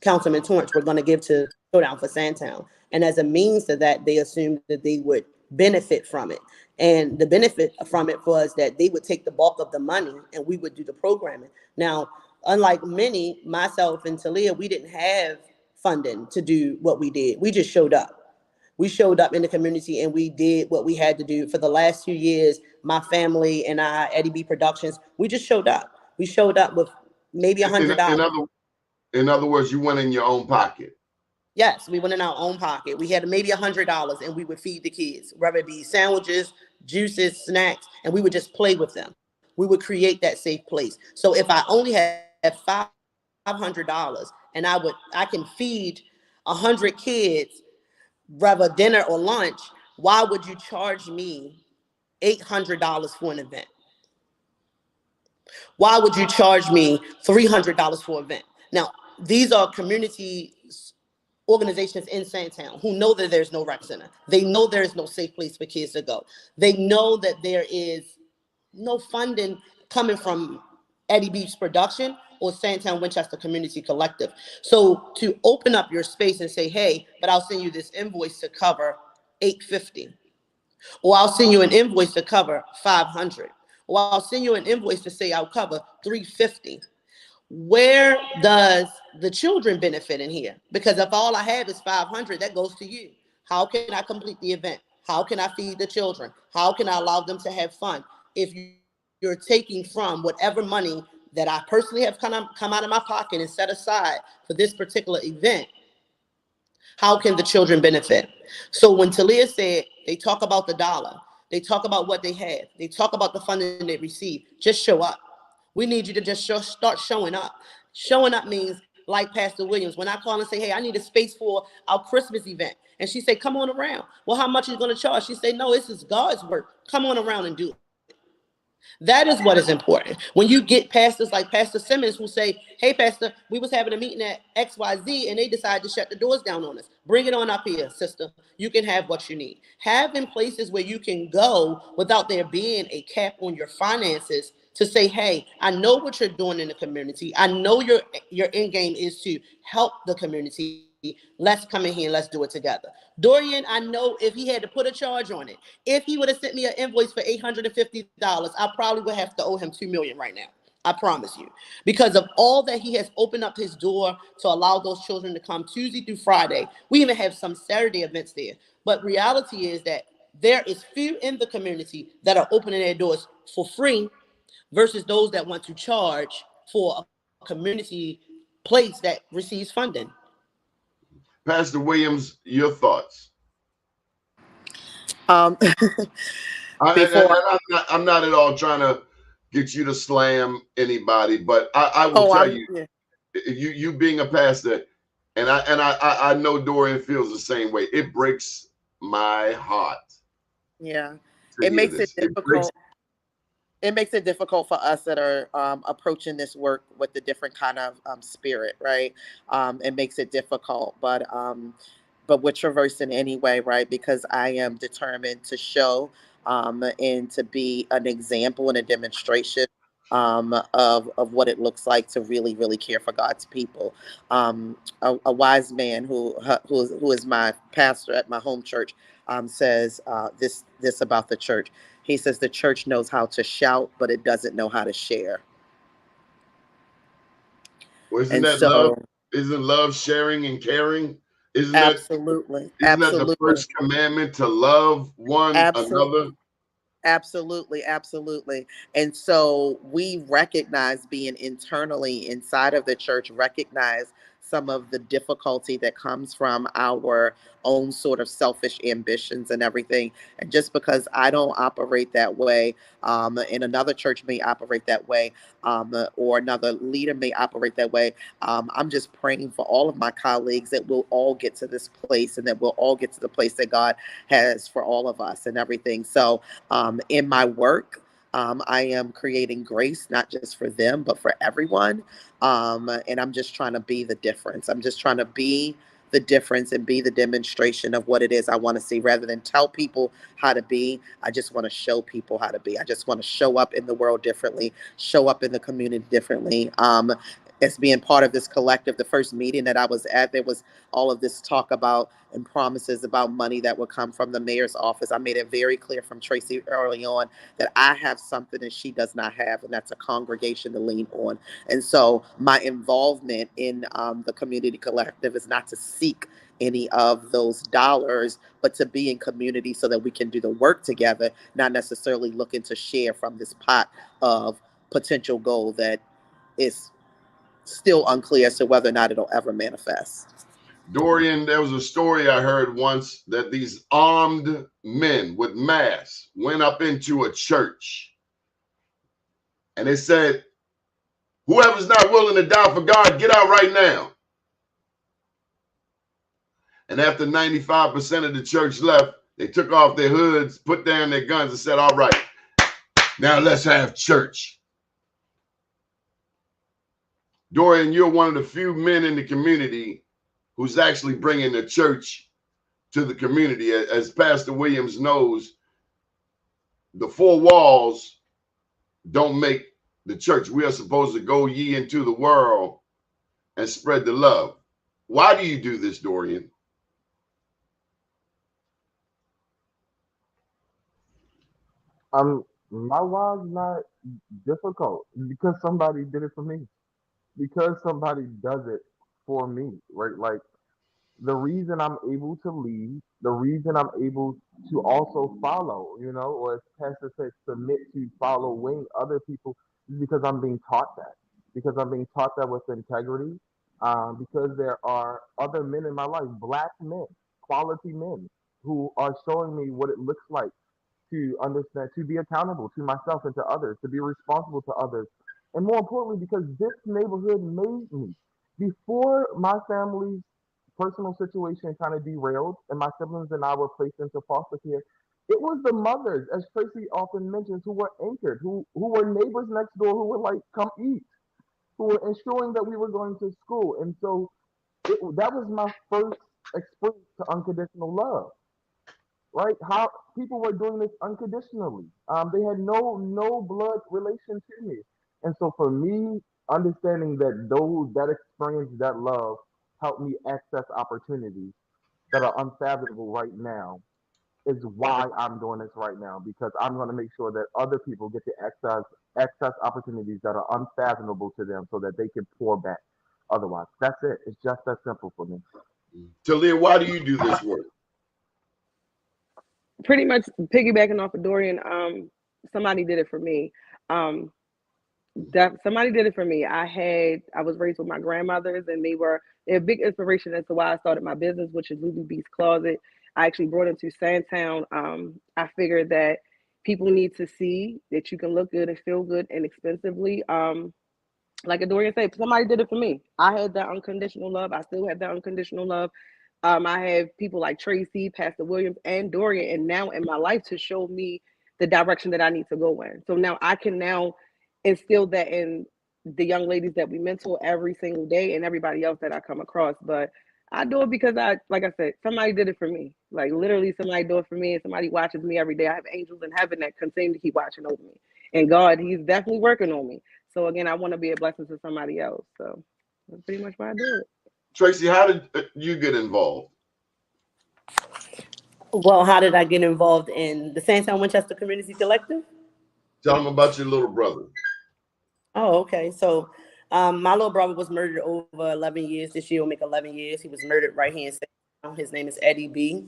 Councilman Torrance were going to give to Showdown for Sandtown. And as a means to that, they assumed that they would benefit from it. And the benefit from it was that they would take the bulk of the money and we would do the programming. Now, unlike many, myself and Talia, we didn't have funding to do what we did. We just showed up. We showed up in the community and we did what we had to do. For the last 2 years, my family and I, Eddie B Productions, we just showed up. We showed up with maybe $100. In other words, you went in your own pocket. Yes, we went in our own pocket. We had maybe $100 and we would feed the kids, whether it be sandwiches, juices, snacks, and we would just play with them. We would create that safe place. So if I only had $500 and I can feed 100 kids, whether dinner or lunch, why would you charge me $800 for an event? Why would you charge me $300 for an event? Now, these are community organizations in Sandtown who know that there's no rec center. They know there is no safe place for kids to go. They know that there is no funding coming from Eddie Beach's production or Sandtown-Winchester Community Collective. So to open up your space and say, hey, but I'll send you this invoice to cover $850, or I'll send you an invoice to cover $500, or I'll send you an invoice to say I'll cover $350. Where does the children benefit in here? Because if all I have is $500, that goes to you. How can I complete the event? How can I feed the children? How can I allow them to have fun? If you're taking from whatever money that I personally have come out of my pocket and set aside for this particular event, how can the children benefit? So when Talia said they talk about the dollar, they talk about what they have, they talk about the funding they receive, just show up. We need you to just start showing up. Showing up means, like Pastor Williams, when I call and say, hey, I need a space for our Christmas event. And she say, come on around. Well, how much are you going to charge? She say, no, this is God's work. Come on around and do it. That is what is important. When you get pastors like Pastor Simmons who say, hey, Pastor, we was having a meeting at XYZ and they decided to shut the doors down on us. Bring it on up here, sister. You can have what you need. Having places where you can go without there being a cap on your finances to say, hey, I know what you're doing in the community. I know your end game is to help the community. Let's come in here and let's do it together. Dorian, I know if he had to put a charge on it, if he would have sent me an invoice for $850, I probably would have to owe him $2 million right now. I promise you, because of all that he has opened up his door to allow those children to come Tuesday through Friday. We even have some Saturday events there. But reality is that there is few in the community that are opening their doors for free versus those that want to charge for a community place that receives funding. Pastor Williams, your thoughts? Before I'm not at all trying to get you to slam anybody, but I will tell you, you being a pastor, and I know Dorian feels the same way. It breaks my heart. Yeah, it makes it difficult. it makes it difficult for us that are approaching this work with the different kind of spirit, right? It makes it difficult, but we're traversing anyway, right? Because I am determined to show and to be an example and a demonstration of what it looks like to really, really care for God's people. A wise man who is my pastor at my home church says this about the church. He says the church knows how to shout, but it doesn't know how to share. Well, isn't And that love? so, Isn't love sharing and caring? Isn't that absolutely, isn't that the absolutely, first commandment to love one absolutely. another? Absolutely, absolutely. And so we recognize being internally inside of the church, recognize some of the difficulty that comes from our own sort of selfish ambitions and everything. And just because I don't operate that way, and another church may operate that way, or another leader may operate that way, I'm just praying for all of my colleagues that we'll all get to this place and that we'll all get to the place that God has for all of us and everything. So, in my work, I am creating grace, not just for them, but for everyone. And I'm just trying to be the difference. I'm just trying to be the difference and be the demonstration of what it is I want to see rather than tell people how to be. I just want to show people how to be. I just want to show up in the world differently, show up in the community differently. As being part of this collective, the first meeting that I was at, there was all of this talk about and promises about money that would come from the mayor's office. I made it very clear from Tracy early on that I have something that she does not have, and that's a congregation to lean on. And so my involvement in the community collective is not to seek any of those dollars, but to be in community so that we can do the work together, not necessarily looking to share from this pot of potential gold that is still unclear as to whether or not it'll ever manifest. Dorian, there was a story I heard once that these armed men with masks went up into a church and they said, whoever's not willing to die for God, get out right now. And after 95% of the church left, they took off their hoods, put down their guns, and said, all right, now let's have church. Dorian, you're one of the few men in the community who's actually bringing the church to the community. As Pastor Williams knows, the four walls don't make the church. We are supposed to go ye into the world and spread the love. Why do you do this, Dorian? My why's not difficult because somebody did it for me. Because somebody does it for me, right? Like the reason I'm able to lead, the reason I'm able to also follow, or as Pastor said, submit to following other people is because I'm being taught that. Because I'm being taught that with integrity. Because there are other men in my life, black men, quality men, who are showing me what it looks like to understand, to be accountable to myself and to others, to be responsible to others. And more importantly, because this neighborhood made me. Before my family's personal situation kind of derailed and my siblings and I were placed into foster care, it was the mothers, as Tracy often mentions, who were anchored, who were neighbors next door who were like, come eat, who were ensuring that we were going to school. And so that was my first experience to unconditional love, right? How people were doing this unconditionally. They had no blood relation to me, and so for me, understanding that experience, that love, helped me access opportunities that are unfathomable right now. Is why I'm doing this right now because I'm going to make sure that other people get to access opportunities that are unfathomable to them, so that they can pour back. Otherwise, that's it. It's just that simple for me. Talia, why do you do this work? Pretty much piggybacking off of Dorian, somebody did it for me. Somebody did it for me. I was raised with my grandmothers, and they're a big inspiration as to why I started my business, which is Lulu B's Closet. I actually brought it to Sandtown. I figured that people need to see that you can look good and feel good inexpensively. Like Dorian said, somebody did it for me. I had that unconditional love. I still have that unconditional love. I have people like Tracy, Pastor Williams, and Dorian, and now in my life to show me the direction that I need to go in. So now I can now instill that in the young ladies that we mentor every single day and everybody else that I come across. But I do it because like I said, somebody did it for me. Like literally somebody do it for me and somebody watches me every day. I have angels in heaven that continue to keep watching over me. And God, he's definitely working on me. So again, I want to be a blessing to somebody else. So that's pretty much why I do it. Tracy, how did you get involved? Well, how did I get involved in the Sandtown-Winchester Community Collective? Tell them about your little brother. Oh, okay. So my little brother was murdered over 11 years. This year will make 11 years. He was murdered right here in Sandtown. His name is Eddie B.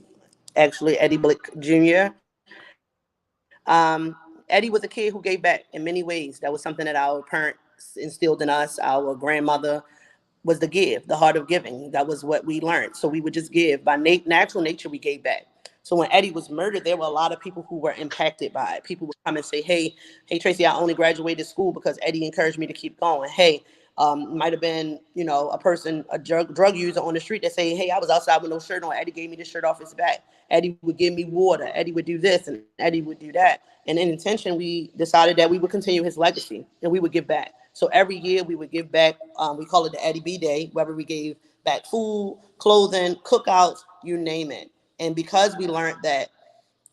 Actually, Eddie Blick Jr. Eddie was a kid who gave back in many ways. That was something that our parents instilled in us. Our grandmother was the give, the heart of giving. That was what we learned. So we would just give. By natural nature, we gave back. So when Eddie was murdered, there were a lot of people who were impacted by it. People would come and say, hey, Tracy, I only graduated school because Eddie encouraged me to keep going. Hey, might have been, a person, a drug user on the street that say, hey, I was outside with no shirt on. Eddie gave me the shirt off his back. Eddie would give me water. Eddie would do this and Eddie would do that. And in intention, we decided that we would continue his legacy and we would give back. So every year we would give back. We call it the Eddie B Day, where we gave back food, clothing, cookouts, you name it. And because we learned that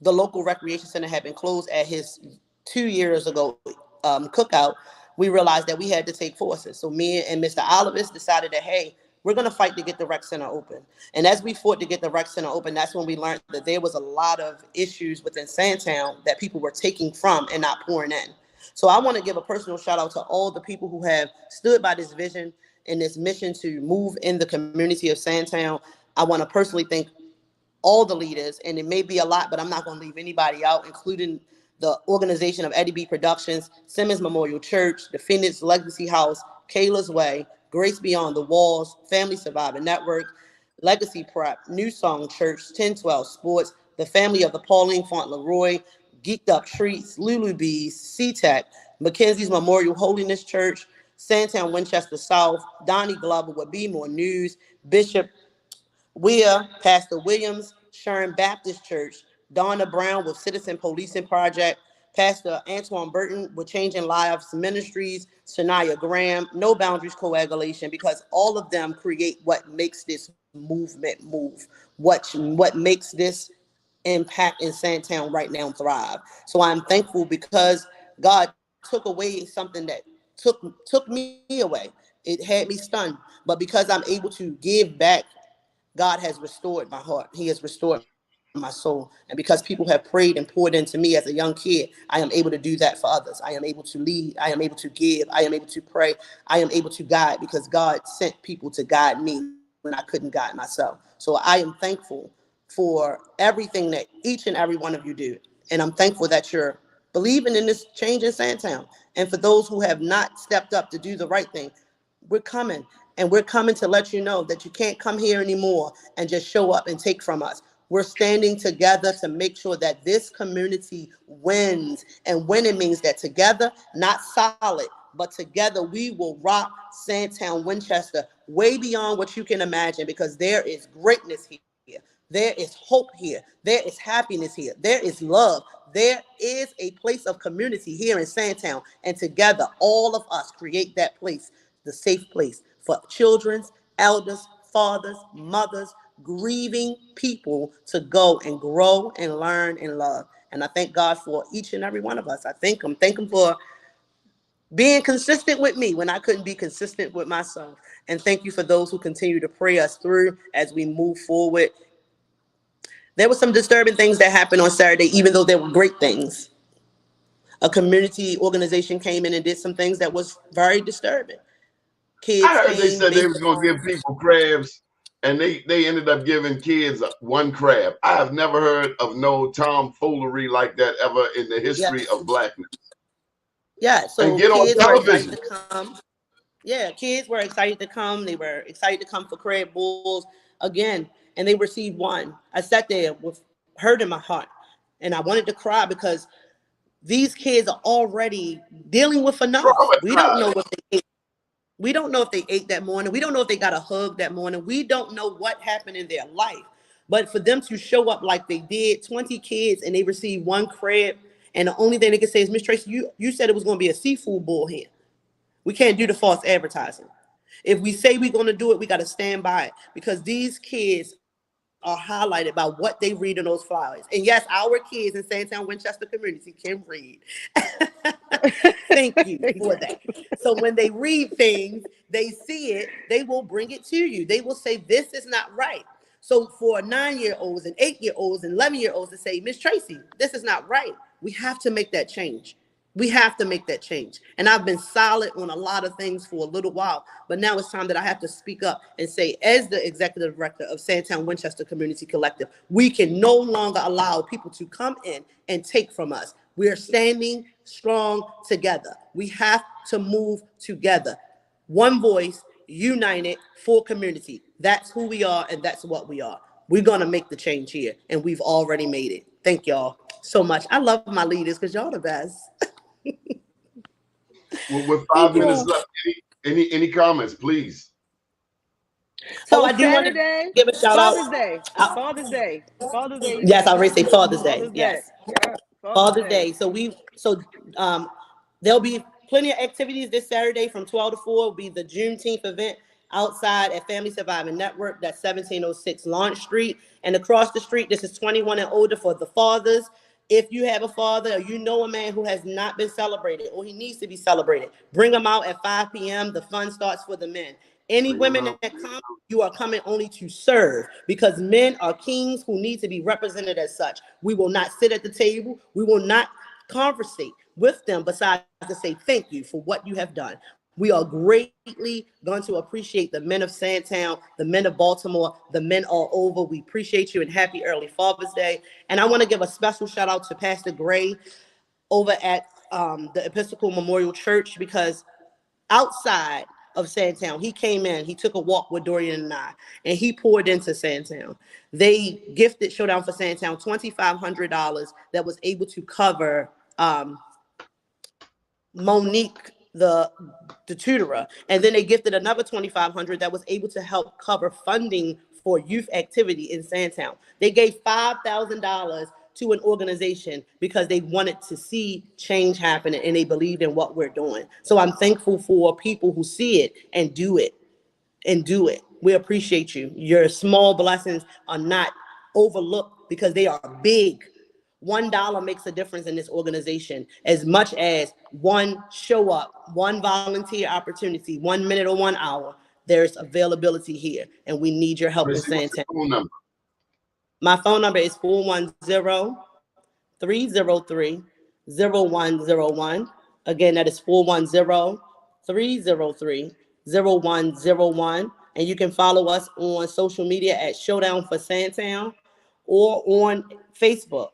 the local recreation center had been closed at his 2 years ago cookout, we realized that we had to take forces. So me and Mr. Olivis decided that, hey, we're going to fight to get the rec center open. And as we fought to get the rec center open, that's when we learned that there was a lot of issues within Sandtown that people were taking from and not pouring in. So I want to give a personal shout out to all the people who have stood by this vision and this mission to move in the community of Sandtown. I want to personally thank all the leaders, and it may be a lot, but I'm not going to leave anybody out, including the organization of Eddie B Productions, Simmons Memorial Church, the Phoenix Legacy House, Kayla's Way, Grace Beyond the Walls, Family Survivor Network, Legacy Prep, New Song Church, 1012 Sports, the family of the Pauline Font Leroy, Geeked Up Treats, Lulu Bees, C-Tech, Mackenzie's Memorial Holiness Church, Sandtown-Winchester South, Doni Glover with Be More News, Bishop Weir, Pastor Williams, Sharon Baptist Church, Donna Brown with Citizen Policing Project, Pastor Antoine Burton with Changing Lives Ministries, Shania Graham, No Boundaries Coagulation, because all of them create what makes this movement move, what makes this impact in Sandtown right now thrive. So I'm thankful because God took away something that took me away. It had me stunned, but because I'm able to give back, God has restored my heart. He has restored my soul. And because people have prayed and poured into me as a young kid, I am able to do that for others. I am able to lead. I am able to give. I am able to pray. I am able to guide because God sent people to guide me when I couldn't guide myself. So I am thankful for everything that each and every one of you do. And I'm thankful that you're believing in this change in Sandtown. And for those who have not stepped up to do the right thing, we're coming. And we're coming to let you know that you can't come here anymore and just show up and take from us. We're standing together to make sure that this community wins. And winning means that together, not solid, but together we will rock Sandtown-Winchester way beyond what you can imagine, because there is greatness here. There is hope here. There is happiness here. There is love. There is a place of community here in Sandtown. And together, all of us create that place, the safe place for children, elders, fathers, mothers, grieving people to go and grow and learn and love. And I thank God for each and every one of us. I thank him for being consistent with me when I couldn't be consistent with myself. And thank you for those who continue to pray us through as we move forward. There were some disturbing things that happened on Saturday, even though there were great things. A community organization came in and did some things that was very disturbing. Kids I heard they came, said they was going to give people crabs, and they ended up giving kids one crab. I have never heard of no tomfoolery like that ever in the history of blackness. Yeah, so and get on kids were excited television. to come. Yeah, kids were excited to come. They were excited to come for crab bowls again, and they received one. I sat there with hurt in my heart, and I wanted to cry because these kids are already dealing with enough. We don't know what they ate. We don't know if they ate that morning. We don't know if they got a hug that morning. We don't know what happened in their life. But for them to show up like they did, 20 kids, and they received one crab, And the only thing they can say is, Miss Tracy, you said it was going to be a seafood bowl here. We can't do the false advertising. If we say we're going to do it, we got to stand by it, because these kids are highlighted by what they read in those flyers. And yes, our kids in Sandtown-Winchester community can read. Thank you for that. So when they read things, they see it, they will bring it to you. They will say, this is not right. So for 9-year-olds and 8-year-olds and 11-year-olds to say, Miss Tracy, this is not right, we have to make that change. We have to make that change. And I've been silent on a lot of things for a little while, but now it's time that I have to speak up and say, as the executive director of Sandtown-Winchester Community Collective, we can no longer allow people to come in and take from us. We are standing strong together. We have to move together. One voice, united for community. That's who we are, and that's what we are. We're going to make the change here, and we've already made it. Thank y'all so much. I love my leaders because y'all the best. With 5 minutes left, any comments, please? So Oh, I do want to give a shout Father's out. Day. Father's Day. Father's Day. Yes, I already say Father's Day. Father's Yes, Day. Yeah, Father's Day. So there'll be plenty of activities this Saturday from 12 to 4. Will be the Juneteenth event outside at Family Surviving Network. That's 1706 Launch Street, and across the street, this is 21 and older for the fathers. If you have a father or you know a man who has not been celebrated or he needs to be celebrated, bring them out at 5 p.m. The fun starts for the men. Any women that come, you are coming only to serve, because men are kings who need to be represented as such. We will not sit at the table. We will not conversate with them besides to say thank you for what you have done. We are greatly going to appreciate the men of Sandtown, the men of Baltimore, the men all over. We appreciate you, and happy early Father's Day. And I want to give a special shout out to Pastor Gray over at the Episcopal Memorial Church, because outside of Sandtown, he came in, he took a walk with Dorian and I, and he poured into Sandtown. They gifted Showdown for Sandtown $2,500 that was able to cover Monique, the tutorer, and then they gifted another $2,500 that was able to help cover funding for youth activity in Sandtown. They gave $5,000 to an organization because they wanted to see change happen, and they believed in what we're doing. So I'm thankful for people who see it and do it. We appreciate you. Your small blessings are not overlooked because they are big. $1 makes a difference in this organization, as much as one show up, one volunteer opportunity, 1 minute or 1 hour. There's availability here, and we need your help in Sandtown. Phone number? My phone number is 410-303-0101. Again, that is 410-303-0101. And you can follow us on social media at Showdown for Sandtown, or on Facebook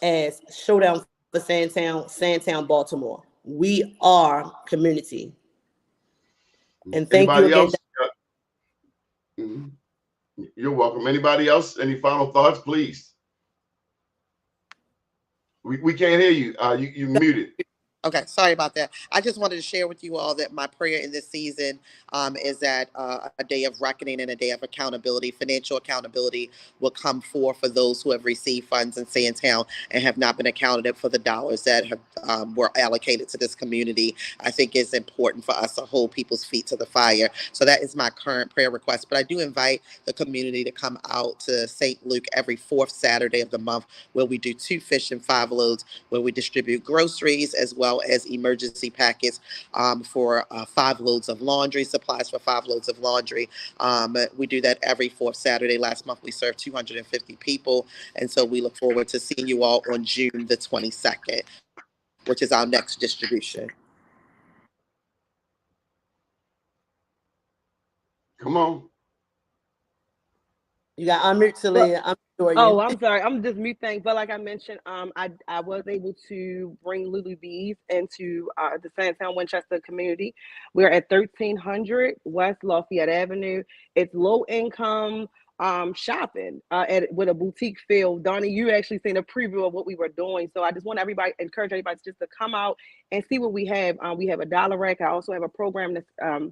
as Showdown for Sandtown, Baltimore. We are community. And thank you again. You're welcome. Anybody else? Any final thoughts, please? We can't hear you. You muted. Okay, sorry about that. I just wanted to share with you all that my prayer in this season is that a day of reckoning and a day of accountability, financial accountability, will come forth for those who have received funds in Sandtown and have not been accounted for the dollars that have were allocated to this community. I think it's important for us to hold people's feet to the fire. So that is my current prayer request. But I do invite the community to come out to St. Luke every fourth Saturday of the month, where we do 2 fish and 5 loaves, where we distribute groceries as well as emergency packets for 5 loads of laundry, supplies for 5 loads of laundry. We do that every fourth Saturday. Last month we served 250 people, and so we look forward to seeing you all on June the 22nd, which is our next distribution. Come on. You got unmute, Talia. I'm sure you. Oh, I'm sorry. I'm just mute things. But like I mentioned, I was able to bring Lulu Bees into the Sandtown-Winchester community. We're at 1300 West Lafayette Avenue. It's low income shopping with a boutique feel. Doni, you actually seen a preview of what we were doing. So I just want encourage everybody just to come out and see what we have. We have a dollar rack. I also have a program that's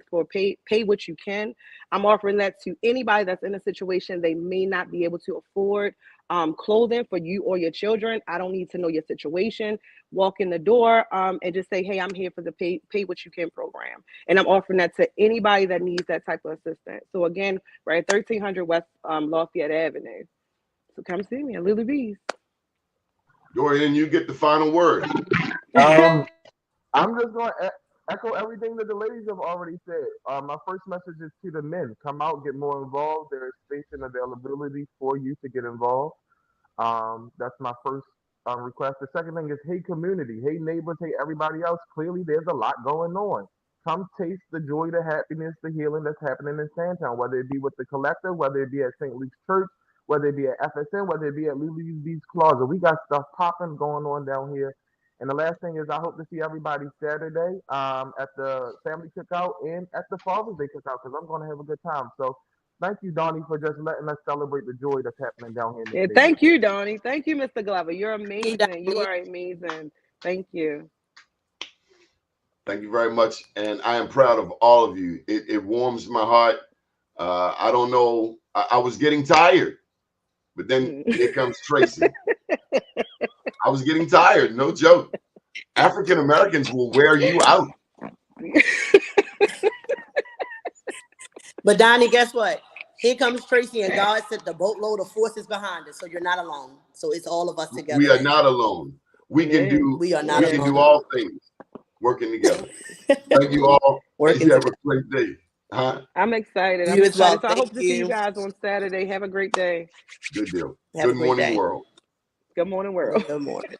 for pay what you can. I'm offering that to anybody that's in a situation they may not be able to afford. clothing for you or your children. I don't need to know your situation. Walk in the door and just say, hey, I'm here for the pay what you can program. And I'm offering that to anybody that needs that type of assistance. So again, we're at 1300 West Lafayette Avenue. So come see me at Lily B's. Dorian, you get the final word. I'm just going to echo everything that the ladies have already said. My first message is to the men: come out, get more involved. There is space and availability for you to get involved. That's my first request. The second thing is, hey community, hey neighbors, hey everybody else. Clearly, there's a lot going on. Come taste the joy, the happiness, the healing that's happening in Sandtown, whether it be with the collective, whether it be at St. Luke's Church, whether it be at FSN, whether it be at Lily's Beach Closet. We got stuff popping going on down here. And the last thing is, I hope to see everybody Saturday at the family cookout and at the Father's Day cookout, because I'm going to have a good time. So thank you, Donnie, for just letting us celebrate the joy that's happening down here. Yeah, thank you, Doni. Thank you, Mr. Glover. You're amazing. You are amazing. Thank you. Thank you very much. And I am proud of all of you. It warms my heart. I don't know. I was getting tired, but then here comes Tracy. I was getting tired. No joke. African Americans will wear you out. But Donnie, guess what? Here comes Tracy, and God sent the boatload of forces behind us, so you're not alone. So it's all of us together. We are not alone. We can do. We are not alone. We can do all things working together. Thank you all. You have a great day. Huh? I'm excited. You as well. So I hope to see you guys on Saturday. Have a great day. Good deal. Have Good morning, world. Good morning, world. Good morning.